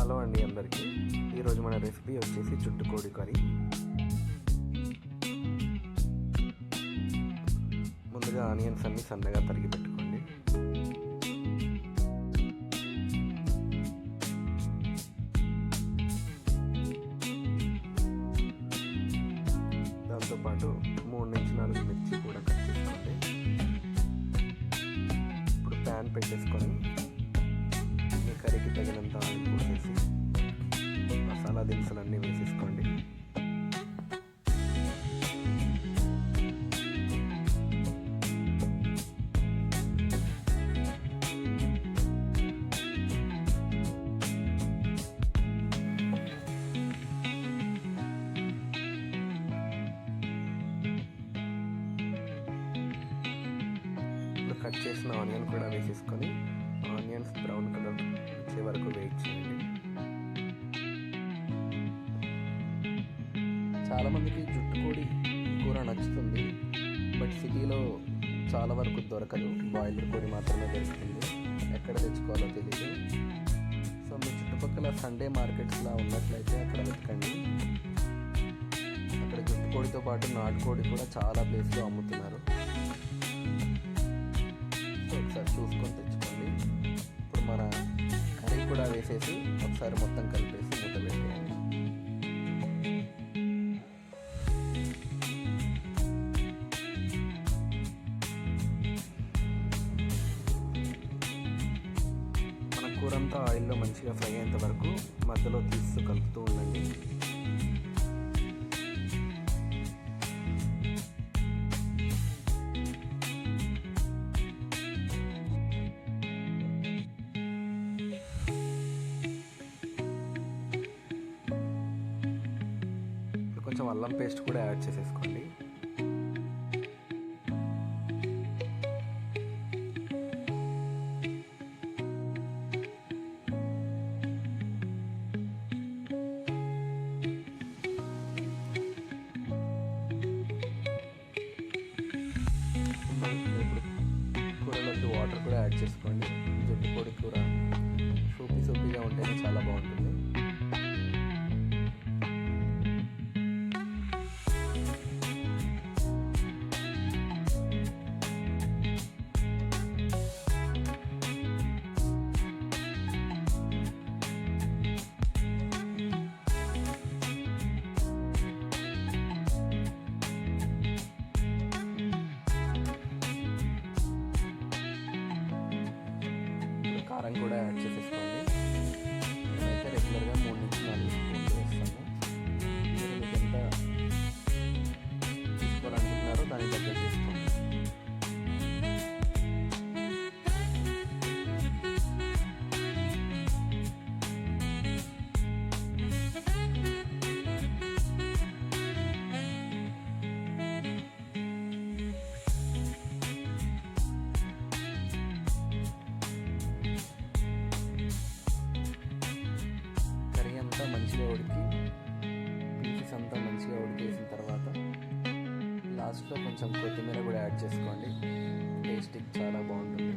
Hello అండి అందరికీ. ఈరోజు మన రెసిపీ వచ్చేసి చుట్టుకోడి కర్రీ. ముందుగా ఆనియన్స్ అన్ని సన్నగా తరిగి పెట్టుకోండి. దాంతోపాటు 3 నుంచి 4 మిర్చి కూడా కట్ చేసుకోండి. ఇప్పుడు ప్యాన్ పెట్టేసుకొని మీ కర్రీకి తగినంత ఆయిల్ పోసేసి మసాలా దినుసులన్నీ వేసేసుకోండి. ఇప్పుడు కట్ చేసిన ఆనియన్ కూడా వేసేసుకొని ఆనియన్స్ బ్రౌన్ కలర్ వచ్చే వరకు వెయిట్ చేయండి. చాలామందికి జుట్టుకోడి కూర నచ్చుతుంది, బట్ సిటీలో చాలా వరకు దొరకదు. బాయిలర్ కోడి మాత్రమే దొరుకుతుంది. ఎక్కడ తెచ్చుకోవాలో తెలియదు. సో మీ చుట్టుపక్కల సండే మార్కెట్స్లా ఉన్నట్లయితే అక్కడ వెతకండి. అక్కడ జుట్టుకోడితో పాటు నాటుకోడి కూడా చాలా ప్లేస్లో అమ్ముతున్నారు. సో ఒకసారి చూసుకొని తెచ్చుకోండి. ఇప్పుడు మన కర్రీ కూడా వేసేసి ఒకసారి మొత్తం కలిపేసి మూత పెట్టేయండి. మన కూరంతా ఆయిల్లో మంచిగా ఫ్రై అయ్యేంత వరకు మధ్యలో తీస్తూ కలుపుతూ ఉండండి. కొంచెం అల్లం పేస్ట్ కూడా యాడ్ చేసేసుకోండి. కూరలోకి వాటర్ కూడా యాడ్ చేసుకోండి. జుట్టుకోడి కూర సూపీగా ఉంటేనే చాలా బాగుంటుంది. కారం కూడా యాడ్ చేసేసుకోండి. నేనైతే రెగ్యులర్గా 3 నుంచి 4 స్పూన్లు వేస్తాను. మీరు మీకు ఎంత తీసుకోవాలనుకుంటున్నారో దానికి తగ్గట్టు తీసుకోండి. మంచిగా ఉడికి పీసెస్ అంతా మంచిగా ఉడికేసిన తర్వాత లాస్ట్లో కొంచెం కొత్తిమీర కూడా యాడ్ చేసుకోండి. టేస్ట్కి చాలా బాగుంటుంది.